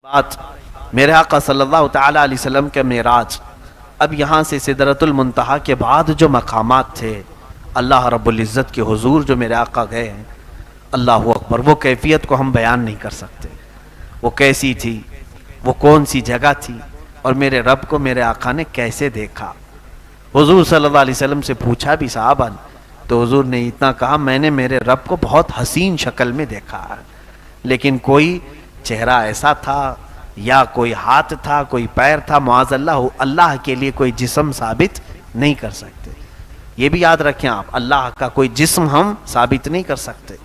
بات میرے آقا صلی اللہ تعالیٰ علیہ وسلم کے معراج، اب یہاں سے سدرۃ المنتہا کے بعد جو مقامات تھے اللہ رب العزت کے حضور جو میرے آقا گئے ہیں، اللہ اکبر، وہ کیفیت کو ہم بیان نہیں کر سکتے، وہ کیسی تھی، وہ کون سی جگہ تھی، اور میرے رب کو میرے آقا نے کیسے دیکھا۔ حضور صلی اللہ علیہ وسلم سے پوچھا بھی صحابہ نے، تو حضور نے اتنا کہا، میں نے میرے رب کو بہت حسین شکل میں دیکھا ہے، لیکن کوئی چہرہ ایسا تھا یا کوئی ہاتھ تھا، کوئی پیر تھا، معاذ اللہ، اللہ کے لیے کوئی جسم ثابت نہیں کر سکتے۔ یہ بھی یاد رکھیں آپ، اللہ کا کوئی جسم ہم ثابت نہیں کر سکتے،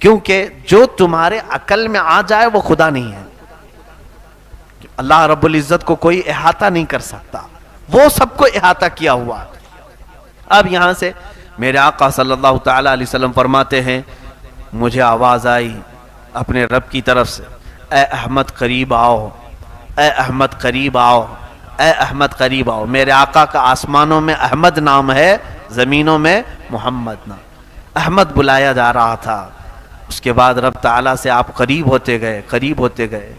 کیونکہ جو تمہارے عقل میں آ جائے وہ خدا نہیں ہے۔ اللہ رب العزت کو کوئی احاطہ نہیں کر سکتا، وہ سب کو احاطہ کیا ہوا۔ اب یہاں سے میرے آقا صلی اللہ تعالیٰ علیہ وسلم فرماتے ہیں، مجھے آواز آئی اپنے رب کی طرف سے، اے احمد قریب آؤ، اے احمد قریب آؤ، اے احمد قریب آؤ۔ میرے آقا کا آسمانوں میں احمد نام ہے، زمینوں میں محمد نام، احمد بلایا جا رہا تھا۔ اس کے بعد رب تعالیٰ سے آپ قریب ہوتے گئے، قریب ہوتے گئے۔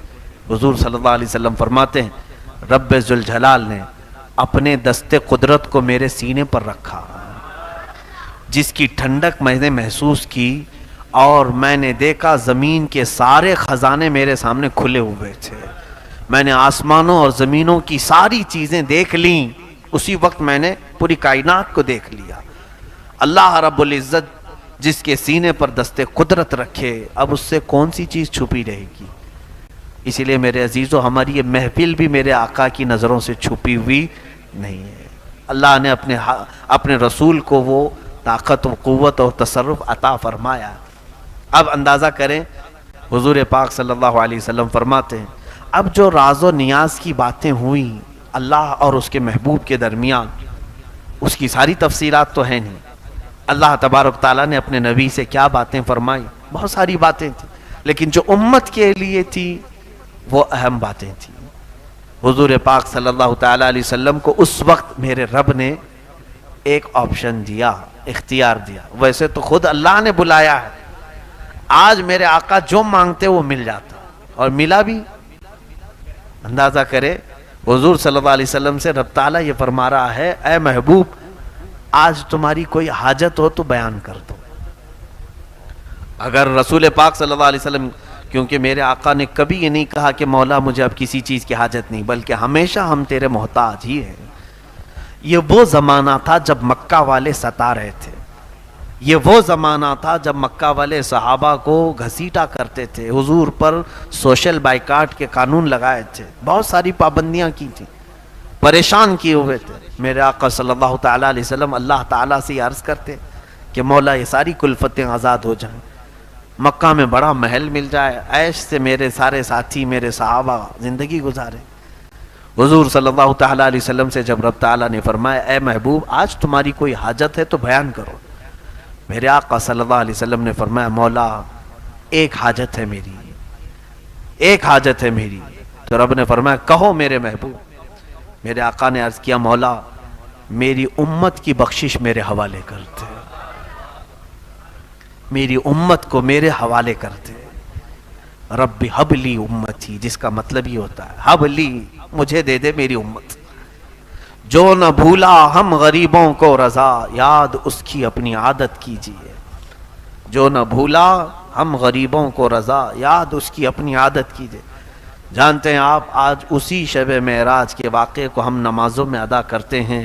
حضور صلی اللہ علیہ وسلم فرماتے ہیں، رب ذوالجلال نے اپنے دست قدرت کو میرے سینے پر رکھا، جس کی ٹھنڈک میں نے محسوس کی، اور میں نے دیکھا زمین کے سارے خزانے میرے سامنے کھلے ہوئے تھے۔ میں نے آسمانوں اور زمینوں کی ساری چیزیں دیکھ لیں، اسی وقت میں نے پوری کائنات کو دیکھ لیا۔ اللہ رب العزت جس کے سینے پر دست قدرت رکھے، اب اس سے کون سی چیز چھپی رہے گی؟ اسی لیے میرے عزیزو، ہماری یہ محفل بھی میرے آقا کی نظروں سے چھپی ہوئی نہیں ہے۔ اللہ نے اپنے رسول کو وہ طاقت و قوت اور تصرف عطا فرمایا۔ اب اندازہ کریں، حضور پاک صلی اللہ علیہ وسلم فرماتے ہیں، اب جو راز و نیاز کی باتیں ہوئیں اللہ اور اس کے محبوب کے درمیان، اس کی ساری تفصیلات تو ہیں نہیں۔ اللہ تبارک تعالیٰ نے اپنے نبی سے کیا باتیں فرمائی، بہت ساری باتیں تھیں، لیکن جو امت کے لیے تھی وہ اہم باتیں تھیں۔ حضور پاک صلی اللہ تعالیٰ علیہ وسلم کو اس وقت میرے رب نے ایک آپشن دیا، اختیار دیا۔ ویسے تو خود اللہ نے بلایا ہے، آج میرے آقا جو مانگتے وہ مل جاتا، اور ملا بھی۔ اندازہ کرے، حضور صلی اللہ علیہ وسلم سے رب تعالیٰ یہ فرما رہا ہے، اے محبوب، آج تمہاری کوئی حاجت ہو تو بیان کر دو۔ اگر رسول پاک صلی اللہ علیہ وسلم، کیونکہ میرے آقا نے کبھی یہ نہیں کہا کہ مولا مجھے اب کسی چیز کی حاجت نہیں، بلکہ ہمیشہ ہم تیرے محتاج ہی ہیں۔ یہ وہ زمانہ تھا جب مکہ والے ستا رہے تھے، یہ وہ زمانہ تھا جب مکہ والے صحابہ کو گھسیٹا کرتے تھے، حضور پر سوشل بائیکاٹ کے قانون لگائے تھے، بہت ساری پابندیاں کی تھیں، پریشان کیے ہوئے تھے۔ میرے آقا صلی اللہ تعالیٰ علیہ وسلم اللہ تعالیٰ سے عرض کرتے کہ مولا یہ ساری کلفتیں آزاد ہو جائیں، مکہ میں بڑا محل مل جائے، عیش سے میرے سارے ساتھی، میرے صحابہ زندگی گزارے۔ حضور صلی اللہ تعالیٰ علیہ وسلم سے جب رب تعالیٰ نے فرمایا، اے محبوب، آج تمہاری کوئی حاجت ہے تو بیان کرو، میرے آقا صلی اللہ علیہ وسلم نے فرمایا، مولا ایک حاجت ہے میری، ایک حاجت ہے میری۔ تو رب نے فرمایا، کہو میرے محبوب۔ میرے آقا نے عرض کیا، مولا میری امت کی بخشش میرے حوالے کرتے، میری امت کو میرے حوالے کرتے۔ رب حب لی امتی، جس کا مطلب یہ ہوتا ہے، حب لی، مجھے دے دے میری امت۔ جو نہ بھولا ہم غریبوں کو رضا، یاد اس کی اپنی عادت کیجیے۔ جو نہ بھولا ہم غریبوں کو رضا، یاد اس کی اپنی عادت کیجیے۔ جانتے ہیں آپ، آج اسی شب معراج کے واقعے کو ہم نمازوں میں ادا کرتے ہیں،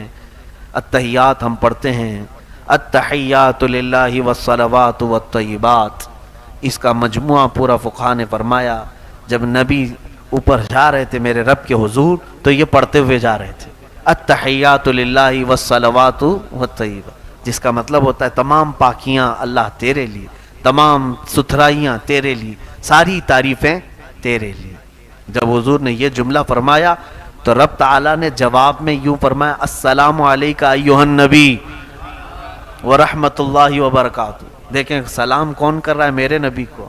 التحیات ہم پڑھتے ہیں، التحیات للہ والصلوات والطیبات۔ اس کا مجموعہ پورا فقہاء نے فرمایا، جب نبی اوپر جا رہے تھے میرے رب کے حضور، تو یہ پڑھتے ہوئے جا رہے تھے، التحیات للہ والصلوات والطیبات، جس کا مطلب ہوتا ہے تمام پاکیاں اللہ تیرے لیے، تمام ستھرائیاں تیرے لیے، ساری تعریفیں تیرے لیے۔ جب حضور نے یہ جملہ فرمایا تو رب تعالیٰ نے جواب میں یوں فرمایا، السلام علیکہ ایھا النبی ورحمۃ اللہ وبرکاتہ۔ دیکھیں سلام کون کر رہا ہے؟ میرے نبی کو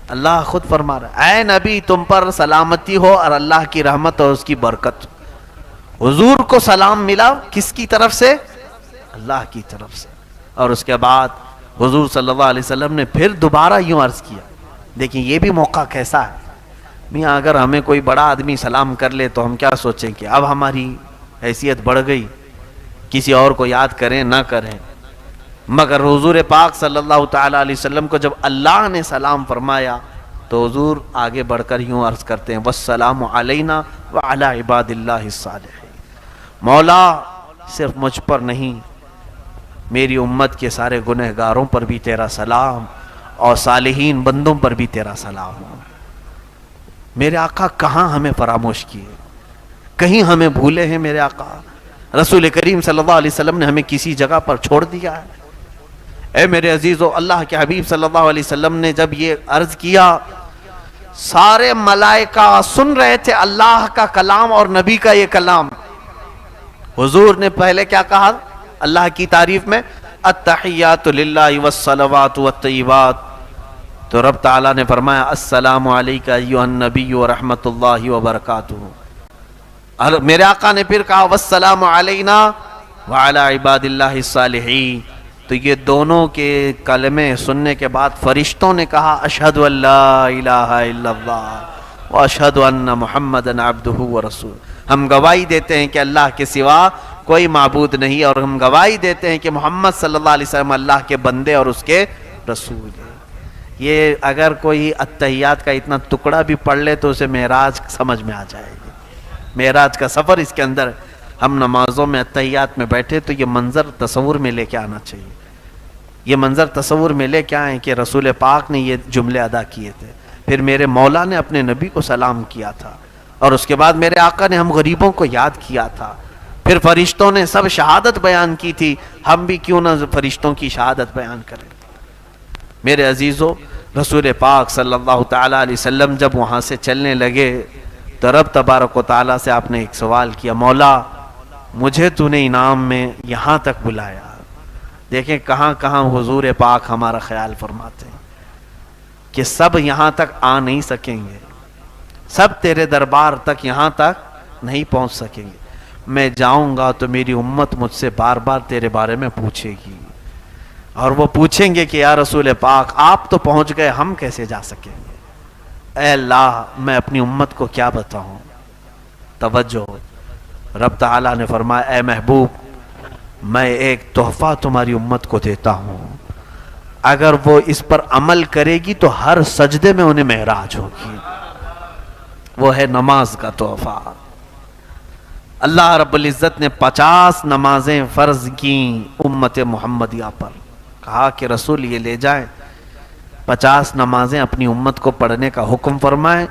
اللہ خود فرما رہا ہے، اے نبی تم پر سلامتی ہو اور اللہ کی رحمت اور اس کی برکت۔ حضور کو سلام ملا کس کی طرف سے؟ اللہ کی طرف سے۔ اور اس کے بعد حضور صلی اللہ علیہ وسلم نے پھر دوبارہ یوں عرض کیا، دیکھیں یہ بھی موقع کیسا ہے، میاں اگر ہمیں کوئی بڑا آدمی سلام کر لے تو ہم کیا سوچیں کہ اب ہماری حیثیت بڑھ گئی، کسی اور کو یاد کریں نہ کریں. مگر حضور پاک صلی اللہ تعالی علیہ وسلم کو جب اللہ نے سلام فرمایا تو حضور آگے بڑھ کر یوں عرض کرتے ہیں والسلام علینا وعلی عباد اللہ الصالحین. مولا صرف مجھ پر نہیں، میری امت کے سارے گنہگاروں پر بھی تیرا سلام اور صالحین بندوں پر بھی تیرا سلام ہو. میرے آقا کہاں ہمیں فراموش کیے، کہیں ہمیں بھولے ہیں میرے آقا؟ رسول کریم صلی اللہ علیہ وسلم نے ہمیں کسی جگہ پر چھوڑ دیا ہے؟ اے میرے عزیزو، اللہ کے حبیب صلی اللہ علیہ وسلم نے جب یہ عرض کیا، سارے ملائکہ سن رہے تھے اللہ کا کلام اور نبی کا یہ کلام. حضور نے پہلے کیا کہا اللہ کی تعریف میں؟ التحیات للہ والصلوات والطیبات. تو رب تعالیٰ نے فرمایا السلام علیکہ ایھا النبی ورحمۃ اللہ وبرکاتہ. اور میرے آقا نے پھر کہا والسلام علینا وعلی عباد اللہ الصالحین. تو یہ دونوں کے کلمے سننے کے بعد فرشتوں نے کہا اشہد ان لا الہ الا اللہ واشہد ان محمدًا عبدہ ورسولہ. ہم گواہی دیتے ہیں کہ اللہ کے سوا کوئی معبود نہیں، اور ہم گواہی دیتے ہیں کہ محمد صلی اللہ علیہ وسلم اللہ کے بندے اور اس کے رسول ہیں. یہ اگر کوئی اتحیات کا اتنا ٹکڑا بھی پڑھ لے تو اسے معراج سمجھ میں آ جائے گی. معراج کا سفر اس کے اندر. ہم نمازوں میں اتحیات میں بیٹھے تو یہ منظر تصور میں لے کے آنا چاہیے. یہ منظر تصور میں لے کے آئیں کہ رسول پاک نے یہ جملے ادا کیے تھے، پھر میرے مولا نے اپنے نبی کو سلام کیا تھا، اور اس کے بعد میرے آقا نے ہم غریبوں کو یاد کیا تھا، پھر فرشتوں نے سب شہادت بیان کی تھی. ہم بھی کیوں نہ فرشتوں کی شہادت بیان کریں؟ میرے عزیزو، رسول پاک صلی اللہ تعالی علیہ وسلم جب وہاں سے چلنے لگے تو رب تبارک و تعالیٰ سے آپ نے ایک سوال کیا، مولا مجھے تو نے انعام میں یہاں تک بلایا. دیکھیں کہاں کہاں حضور پاک ہمارا خیال فرماتے ہیں کہ سب یہاں تک آ نہیں سکیں گے، سب تیرے دربار تک یہاں تک نہیں پہنچ سکیں گے. میں جاؤں گا تو میری امت مجھ سے بار بار تیرے بارے میں پوچھے گی، اور وہ پوچھیں گے کہ یا رسول پاک آپ تو پہنچ گئے، ہم کیسے جا سکیں گے؟ اے اللہ میں اپنی امت کو کیا بتاؤں؟ توجہ، رب تعالیٰ نے فرمایا اے محبوب میں ایک تحفہ تمہاری امت کو دیتا ہوں، اگر وہ اس پر عمل کرے گی تو ہر سجدے میں انہیں معراج ہوگی. وہ ہے نماز کا تحفہ. اللہ رب العزت نے 50 نمازیں فرض کی امت محمدیہ پر. کہا کہ رسول یہ لے جائیں 50 نمازیں اپنی امت کو پڑھنے کا حکم فرمائیں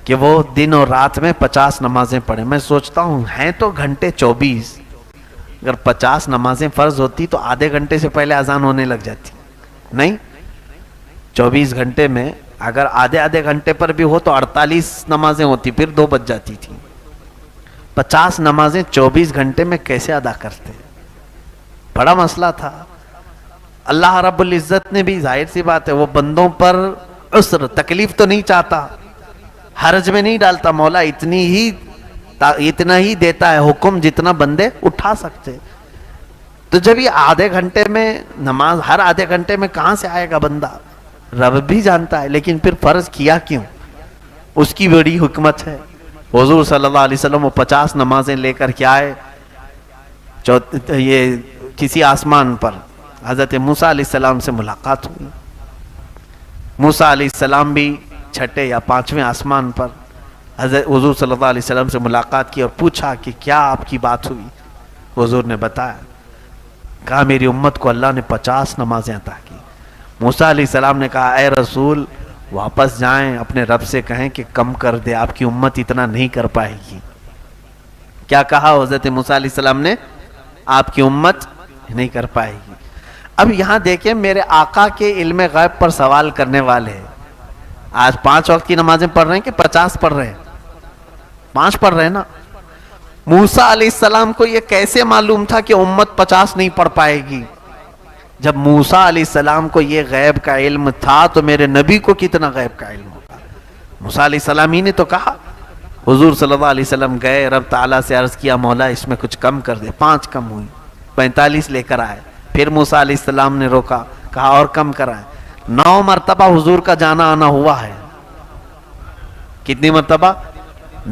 کہ وہ دن اور رات میں 50 نمازیں پڑھیں. میں سوچتا ہوں ہیں تو گھنٹے 24، اگر 50 نمازیں فرض ہوتی تو آدھے گھنٹے سے پہلے اذان ہونے لگ جاتی. نہیں، 24 گھنٹے میں اگر آدھے گھنٹے پر بھی ہو تو 48 نمازیں ہوتی، پھر 2 بج جاتی تھی. 50 نمازیں 24 گھنٹے میں کیسے ادا کرتے؟ بڑا مسئلہ تھا. اللہ رب العزت نے بھی ظاہر سی بات ہے وہ بندوں پر عسر تکلیف تو نہیں چاہتا، حرج میں نہیں ڈالتا. مولا اتنا ہی دیتا ہے حکم جتنا بندے اٹھا سکتے. تو جب یہ آدھے گھنٹے میں نماز، ہر آدھے گھنٹے میں کہاں سے آئے گا بندہ؟ رب بھی جانتا ہے، لیکن پھر فرض کیا کیوں؟ اس کی بڑی حکمت ہے. حضور صلی اللہ علیہ وسلم وہ 50 نمازیں لے کر کے آئے. یہ کسی آسمان پر حضرت موسیٰ علیہ السلام سے ملاقات ہوئی. موسیٰ علیہ السلام بھی 6 یا 5ویں آسمان پر حضرت حضور صلی اللہ علیہ وسلم سے ملاقات کی اور پوچھا کہ کیا آپ کی بات ہوئی؟ حضور نے بتایا، کہا میری امت کو اللہ نے 50 نمازیں عطا کی. موسیٰ علیہ السلام نے کہا اے رسول واپس جائیں اپنے رب سے کہیں کہ کم کر دے، آپ کی امت اتنا نہیں کر پائے گی. کیا کہا حضرت موسیٰ علیہ السلام نے؟ آپ کی امت نہیں کر پائے گی. اب یہاں دیکھیں میرے آقا کے علم غیب پر سوال کرنے والے ہیں. آج 5 وقت کی نمازیں پڑھ رہے ہیں کہ 50 پڑھ رہے ہیں؟ 5 پڑھ رہے ہیں نا. موسیٰ علیہ السلام کو یہ کیسے معلوم تھا کہ امت 50 نہیں پڑھ پائے گی؟ جب موسیٰ علیہ السلام کو یہ غیب کا علم تھا تو میرے نبی کو کتنا غیب کا علم ہوگا؟ موسیٰ علیہ السلام ہی نے تو کہا. حضور صلی اللہ علیہ وسلم گئے رب تعالیٰ سے عرض کیا مولا اس میں کچھ کم کر دے. 5 کم ہوئی، 45 لے کر آئے. پھر موسیٰ علیہ السلام نے روکا، کہا اور کم کرائے. 9 مرتبہ حضور کا جانا آنا ہوا ہے. کتنی مرتبہ؟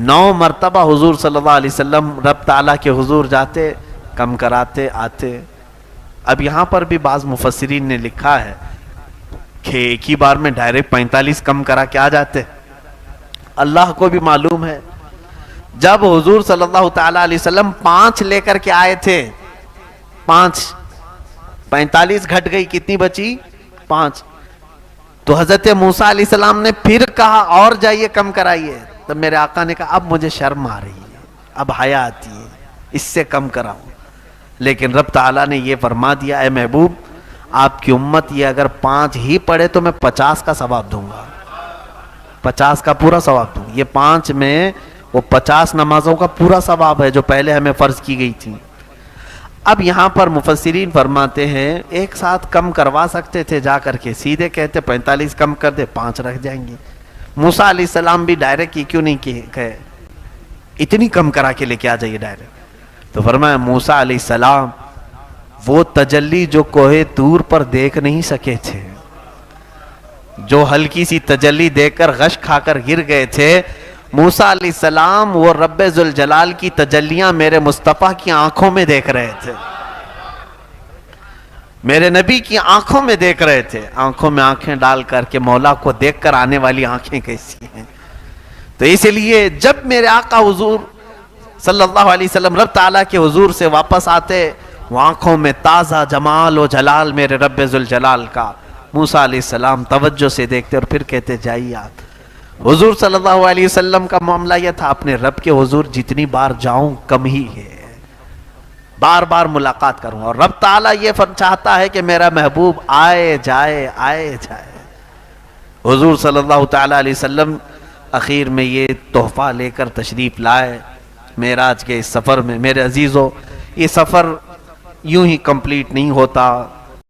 9 مرتبہ حضور صلی اللہ علیہ وسلم رب تعالیٰ کے حضور جاتے، کم کراتے، آتے۔ اب یہاں پر بھی بعض مفسرین نے لکھا ہے کہ ایک ہی بار میں ڈائریکٹ 45 کم کرا کے آ جاتے۔ اللہ کو بھی معلوم ہے جب حضور صلی اللہ تعالیٰ علیہ وسلم 5 لے کر کے آئے تھے، 45 گھٹ گئی، کتنی بچی؟ 5۔ تو حضرت موسیٰ علیہ السلام نے پھر کہا اور جائیے کم کرائیے، تب میرے آقا نے کہا اب مجھے شرم آ رہی ہے، اب حیا آتی ہے، اس سے کم کراؤ۔ لیکن رب تعالیٰ نے یہ فرما دیا، اے محبوب آپ کی امت یہ اگر 5 ہی پڑھے تو میں 50 کا ثواب دوں گا، 50 کا پورا ثواب دوں گا۔ یہ 5 میں وہ 50 نمازوں کا پورا ثواب ہے جو پہلے ہمیں فرض کی گئی تھی۔ اب یہاں پر مفسرین فرماتے ہیں ایک ساتھ کم کروا سکتے تھے، جا کر کے سیدھے کہتے 45 کم کر دے، 5 رکھ جائیں گے۔ موسیٰ علیہ السلام بھی ڈائریکٹ کیوں نہیں کہے اتنی کم کرا کے لے کے آ جائیے ڈائریکٹ؟ تو فرمایا موسیٰ علیہ السلام وہ تجلی جو کوہ طور پر دیکھ نہیں سکے تھے، جو ہلکی سی تجلی دیکھ کر غش کھا کر گر گئے تھے، موسیٰ علیہ السلام وہ رب ذوالجلال کی تجلیاں میرے مصطفیٰ کی آنکھوں میں دیکھ رہے تھے، میرے نبی کی آنکھوں میں دیکھ رہے تھے۔ آنکھوں میں آنکھیں ڈال کر کے مولا کو دیکھ کر آنے والی آنکھیں کیسی ہیں؟ تو اس لیے جب میرے آقا حضور صلی اللہ علیہ وسلم رب تعالیٰ کے حضور سے واپس آتے، وہ آنکھوں میں تازہ جمال و جلال میرے رب ذوالجلال کا، موسیٰ علیہ السلام توجہ سے دیکھتے اور پھر کہتے جائیے آپ۔ حضور صلی اللہ علیہ وسلم کا معاملہ یہ تھا، اپنے رب کے حضور جتنی بار جاؤں کم ہی ہے، بار بار ملاقات کروں، اور رب تعالیٰ یہ چاہتا ہے کہ میرا محبوب آئے جائے آئے جائے۔ حضور صلی اللہ تعالیٰ علیہ وسلم اخیر میں یہ تحفہ لے کر تشریف لائے معراج کے اس سفر میں۔ میرے عزیزو، یہ سفر یوں ہی کمپلیٹ نہیں ہوتا،